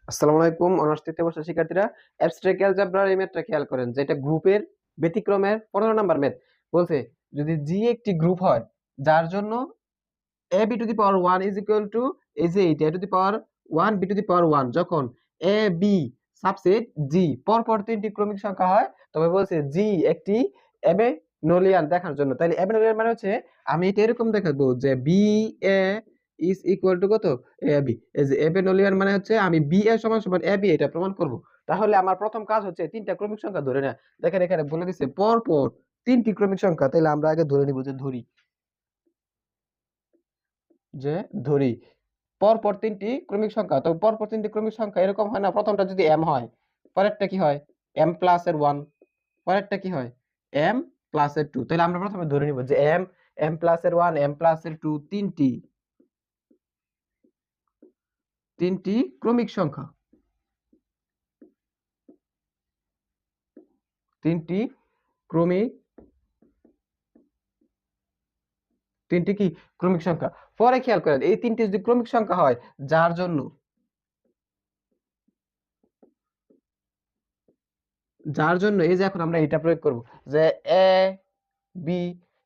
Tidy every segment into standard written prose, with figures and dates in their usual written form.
আসসালামু আলাইকুম অনার্স তৃতীয় বর্ষের শিক্ষার্থীরা। অ্যাবস্ট্রাক্ট অ্যালজেব্রার এই ম্যাথটা খেয়াল করেন, যেটা গ্রুপের ব্যতিক্রমের 15 নাম্বার ম্যাথ। বলছে যদি জি একটি গ্রুপ হয় যার জন্য a b to the power 1 is equal to এই যে এইটা to the power 1 b to the power 1, যখন এ বি সাবসেট জি পরপর তিনটি ক্রমিক সংখ্যা হয়, তবে বলছে জি একটি অ্যাবেনোলিয়ান দেখার জন্য। তাহলে অ্যাবেনোলিয়ান মানে হচ্ছে আমি এটা এরকম দেখাবো যে B A is equal to কত, এ বি। এই যে অ্যাবেনোলিয়ান মানে হচ্ছে আমি বি এ সমান সমান এ বি এটা প্রমাণ করব। তাহলে আমার প্রথম কাজ হচ্ছে তিনটা ক্রমিক সংখ্যা ধরে না। দেখেন এখানে বলে দিচ্ছে পরপর তিনটি ক্রমিক সংখ্যা, তাহলে আমরা আগে ধরে নিব যে ধরি পরপর তিনটি ক্রমিক সংখ্যা। তো পরপর তিনটি ক্রমিক সংখ্যা এরকম হয় না, প্রথমটা যদি এম হয়, পরেরটা কি হয় এম প্লাস এর 1, পরেরটা কি হয় এম প্লাস এর 2। তাহলে আমরা প্রথমে ধরে নিব যে এম, এম প্লাস এর 1, এম প্লাস এর 2 তিনটি ক্রমিক সংখ্যা, তিনটি ক্রমিক তিনটি কি ক্রমিক সংখ্যা। পরে খেয়াল করেন এই তিনটি যদি ক্রমিক সংখ্যা হয় যার জন্য এই যে এখন আমরা এটা প্রয়োগ করব যে এ বি,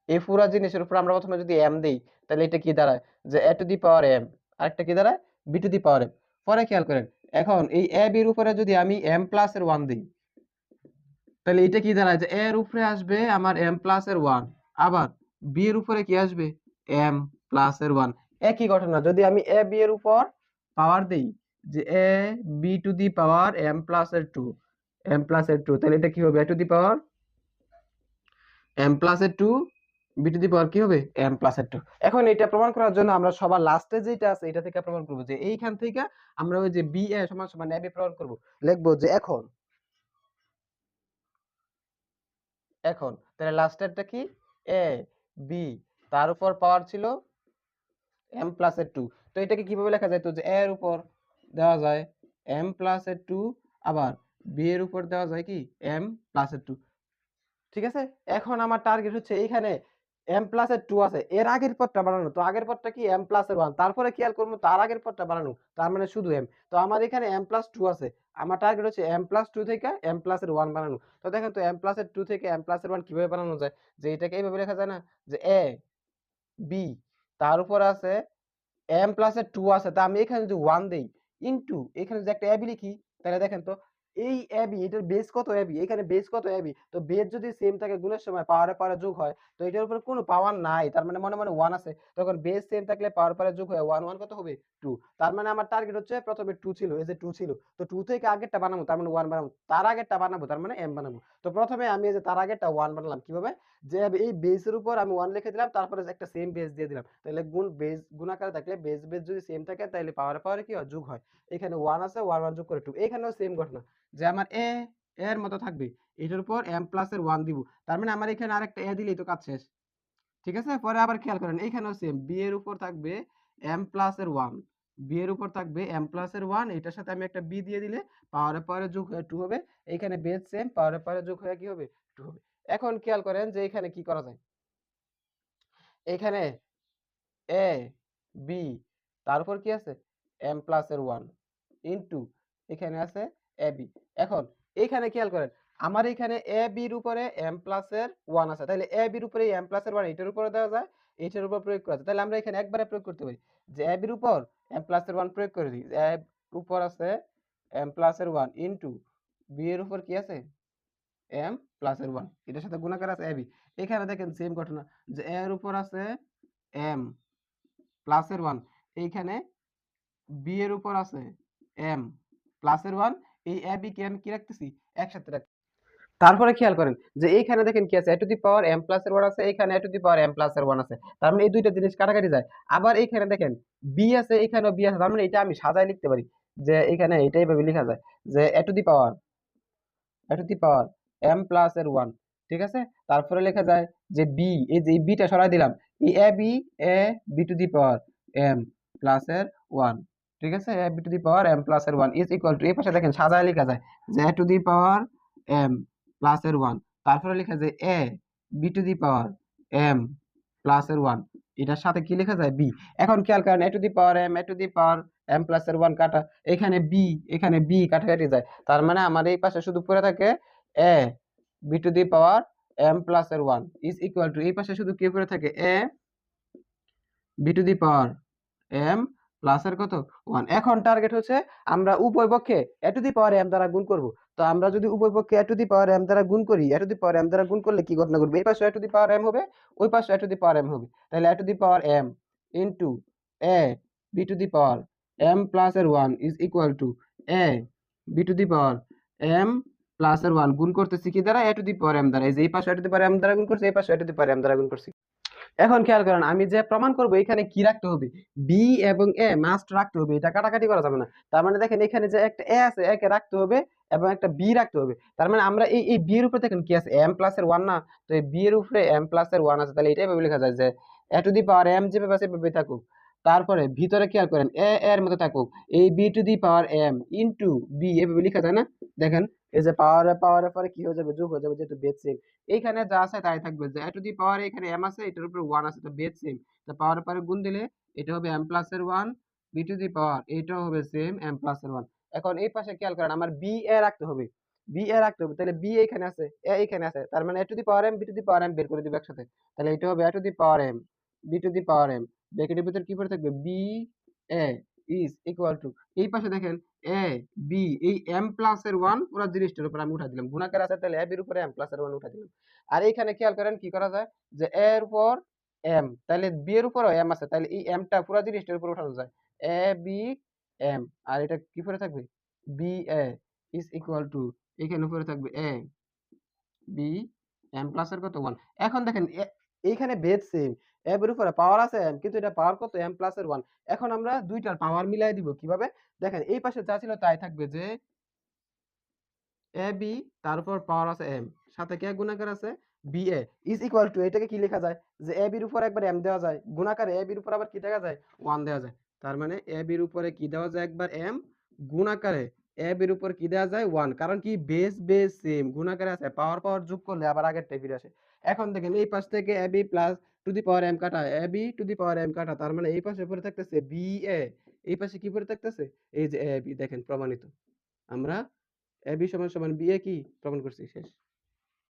এই পুরা জিনিসের উপর আমরা প্রথমে যদি এম দেই, তাহলে এটা কি দাঁড়ায় যে a to the power M, আরেকটা কি দাঁড়ায় B to the power M. পরে খেয়াল করেন এখন এই এ বির উপরে যদি আমি এম প্লাস এর 1 দিই, তাহলে এটা কি দাঁড়ায় যে এর উপরে আসবে আমার এম প্লাস এর 1, আবার বি এর উপরে কি আসবে এম প্লাস এর 1। একই ঘটনা যদি আমি এ বি এর উপর পাওয়ার দেই যে a b to the power m plus এর 2, এম প্লাস এর 2, তাহলে এটা কি হবে a to the power m plus এর 2, বি টু দি পাওয়ার কি হবে এম প্লাস এর 2। এখন এটা প্রমাণ করার জন্য আমরা সবার লাস্টে যেটা আছে এটা থেকে প্রমাণ করব যে এইখান থেকে আমরা ওই যে বি এ সমান সমান এ বি প্রমাণ করব। লিখবো যে এখন তাহলে লাস্টেরটা কি এ বি, তার উপর পাওয়ার ছিল এম প্লাস এর 2। তো এটাকে কিভাবে লেখা যায়, তো যে এর উপর দেওয়া যায় এম প্লাস এর 2, আবার বি এর উপর দেওয়া যায় কি এম প্লাস এর 2। ঠিক আছে, এখন আমার টার্গেট হচ্ছে এইখানে এম প্লাস এর 2 আছে, এর আগের পদটা বানানো। তো আগের পদটা কি এম প্লাস এর 1, তারপরে খেয়াল করবো তার আগের পদটা বানানো, তার মানে শুধু এম। তো আমার এখানে এম প্লাস 2 আছে, আমার টার্গেট হচ্ছে এম প্লাস 2 থেকে এম প্লাস এর 1 বানানো। তো দেখেন তো এম প্লাস এর 2 থেকে এম প্লাস এর 1 কিভাবে বানানো যায়, যে এটাকে এইভাবে লেখা যায় না যে এ বি, তার উপর আছে এম প্লাস এর 2 আছে, তা আমি এখানে যদি 1 দেই ইনটু এখানে যদি একটা এবি লিখি, তাহলে দেখেন তো এই এবি এটার বেস কত এবি, এখানে বেস কত এবি। তো বেস যদি সেম থাকে গুণের সময় পাওয়ারে পাওয়ারে যোগ হয়, তো এটার উপরে কোনো পাওয়ার নাই, তার মানে মনে মনে 1 আছে, তখন বেস সেম থাকলে পাওয়ার পাওয়ারে যোগ হয় 1 1 কত হবে 2। তার মানে আমার টার্গেট হচ্ছে প্রথমে 2 ছিল, এই যে 2 ছিল, তো 2 থেকে আগেরটা বানাবো তার মানে 1 বানাবো, তার আগেরটা বানাবো তার মানে m বানাবো। তো প্রথমে আমি এই যে তার আগেরটা 1 বানালাম কিভাবে, যে এই বেসের উপর আমি 1 লিখে দিলাম, তারপরে একটা সেম বেস দিয়ে দিলাম। তাহলে গুণ বেস গুণাকারে থাকলে বেস বেস যদি সেম থাকে তাহলে পাওয়ারে পাওয়ারে কি হয় যোগ হয়। এখানে 1 আছে 1 1 যোগ করে 2, এখানেও সেম ঘটনা যে আমার এ এর মতো থাকবে, এটার উপর m প্লাস এর 1 দিব, তার মানে আমার এখানে আরেকটা এ দিলেই তো কাজ শেষ। ঠিক আছে, পরে আবার খেয়াল করেন এখানেও সেম বি এর উপর থাকবে m প্লাস এর 1, বি এর উপর থাকবে m প্লাস এর 1, এটার সাথে আমি একটা বি দিয়ে দিলে পাওয়ারে পাওয়ারে যোগ হয়ে 2 হবে। এখানে বেস সেম, পাওয়ারে পাওয়ারে যোগ হয়ে কি হবে 2 হবে। এখন খেয়াল করেন যে এখানে কি করা যায়, এখানে এ বি, তারপর কি আছে এম প্লাস এর 1 ইনটু এখানে আছে এ বি। এখন এখানে খেয়াল করেন আমার এখানে এ বির উপরে এম প্লাস এর 1 আছে, তাহলে এ বির উপরে এম প্লাস এর 1 এটার উপরে দেওয়া যায়, এটার উপর প্রয়োগ করা যায়। তাহলে আমরা এখানে একবারে প্রয়োগ করতে পারি যে এ বির উপর এম প্লাস এর 1 প্রয়োগ করে দিই, এ উপর আছে এম প্লাস এর 1 ইনটু বি এর উপর কি আছে এম প্লাস এর 1, এটার সাথে গুণাকার আছে এবি। এখানে দেখেন সেম ঘটনা যে এর উপর আছে এম প্লাস এর 1, এইখানে বি এর উপর আছে এম প্লাস এর 1, এই এ বি কে আমি কি রাখতেছি একসাথে রাখ। তারপরে খেয়াল করেন যে এইখানে দেখেন কি আছে a to the power m plus এর 1 আছে, এইখানে a to the power m plus এর 1 আছে, তার মানে এই দুইটা জিনিস কাটাকাটি যায়। আবার এইখানে দেখেন বি আছে, এইখানেও বি আছে, তার মানে এটা আমি সাজায় লিখতে পারি যে এখানে এটাই ভাবে লেখা যায় যে a to the power m plus এর 1। ঠিক আছে, তারপরে লেখা যায় যে বি, এই যে বিটা সরাই দিলাম, এই a b to the power m plus এর 1। ঠিক আছে, a b to the power m plus এর 1 ইজ ইকুয়াল টু এই পাশে দেখেন সাজায় লেখা যায় যে a to the power m plus এর 1, তারপরে লেখা যায় a b to the power m plus এর 1, এটার সাথে কি লেখা যায় বি। এখন খেয়াল করেন a to the power m, a to the power m plus এর 1 কাটা, এখানে বি কাটাকাটি যায়, তার মানে আমার এই পাশে শুধু পড়ে থাকে a b to the power m plus এর 1 ইজ ইকুয়াল টু, এই পাশে শুধু কি পড়ে থাকে a b to the power m plus এর কত 1। এখন টার্গেট হচ্ছে আমরা উভয় পক্ষে এ টু দি পাওয়ার এম দ্বারা গুণ করব। তো আমরা যদি উভয় পক্ষে এ টু দি পাওয়ার এম দ্বারা গুণ করি, এ টু দি পাওয়ার এম দ্বারা গুণ করলে কি ঘটনা ঘটবে, এই পাশে এ টু দি পাওয়ার এম হবে, ওই পাশে এ টু দি পাওয়ার এম হবে, তাহলে a to the power M into a b to the power m plus এর 1 is equal to a b to the power m plus এর 1 গুণ করতেছি কি দ্বারা, এ টু দি পাওয়ার এম দ্বারা, এই যে এই পাশে এ টু দি পাওয়ার এম দ্বারা গুণ করছি, এই পাশে এ টু দি পাওয়ার এম দ্বারা গুণ করছি। এখন খেয়াল করেন আমি যে প্রমাণ করব এখানে কি রাখতে হবে, বি এবং এ মাস্ট রাখতে হবে, এটা কাটাকাটি করা যাবে না। তার মানে দেখেন এখানে যে একটা এ আছে, এ কে রাখতে হবে এবং একটা বি রাখতে হবে। তার মানে আমরা এই বি এর উপরে দেখেন কি আছে, এম প্লাস এর 1 না, তো এই বি এর উপরে এম প্লাস এর 1 আছে, তাহলে এটাই ভাবে লেখা যায় যে a to the power M যেভাবে আছে সেভাবে থাকুক। তারপরে ভিতরে খেয়াল করেন এ এর মতো থাকুক, এই B to the power M into B এভাবে লেখা যায় না। দেখেন এই যে পাওয়ারের পরে কি হয়ে যাবে, যোগ হয়ে যাবে, যেহেতু বেস সেম। এইখানে যা আছে তাই থাকবে, যে এ টু দি পাওয়ার এখানে এম আছে, এটার উপরে 1 আছে, তো বেস সেম, তো পাওয়ারের পরে গুণ দিলে এটা হবে এম প্লাস এর 1 বি টু দি পাওয়ার, এটাও হবে সেম এম প্লাস এর 1। এখন এই পাশে খেয়াল করেন আমার বি এ রাখতে হবে, বি এ রাখতে হবে, তাহলে বি এখানে আছে, এ এখানে আছে, তার মানে a to the power m b to the power m বের করে দিব একসাথে, তাহলে এটা হবে a to the power m b to the power m, ব্র্যাকেটের ভিতর কি পড়ে থাকবে B A is equal to, এই পাশে দেখেন এ বি, এই এম প্লাস এর 1 পুরো জিনিসটার উপর আমি উঠা দিলাম, গুণাকার আছে তাহলে এ বির উপরে এম প্লাস এর 1 উঠা দিলাম। আর এইখানে খেয়াল করেন কি করা যায়, যে এ এর উপর এম, তাহলে বি এর উপরও এম আছে, তাহলে এই এমটা পুরো জিনিসটার উপর উঠানো যায়, এ বি এম, আর এটা কি পড়ে থাকবে B A is equal to, এখানে উপরে থাকবে এ বি এম প্লাস এর কত 1। এখন দেখেন এইখানে বেস সেম, এর উপরে পাওয়ার আছে এম, কিন্তু এটা পাওয়ার কত এম প্লাস এর 1। এখন আমরা দুইটার পাওয়ার মিলাই দিব কিভাবে, দেখেন এই পাশে যা ছিল তাই থাকবে, যে এ বি তার উপর পাওয়ার আছে এম, সাথে কে গুণাকার আছে B A is equal to, এটাকে কি লেখা যায়, যে এ বির উপর একবার এম দেওয়া যায়, গুণাকারে এ বির উপর আবার কি দেখা যায় 1 দেওয়া যায়, তার মানে এ বির উপরে কি দেওয়া যায় একবার এম, গুণাকারে এ বির উপর কি দেওয়া যায় 1, কারণ কি বেস সেম, গুণাকারে আছে, পাওয়ার পাওয়ার যোগ করলে আবার আগের টাই ফিরে আসে। এখন দেখেন এই পাশ থেকে a b plus to the power m কাটা, a b to the power m কাটা, তার মানে এই পাশে পড়ে থাকতেছে বি এ, এই পাশে কি পড়ে থাকতেছে এই যে এ বি, দেখেন প্রমাণিত, আমরা এ বি সমান সমান বি এ কি প্রমাণ করছি, শেষ।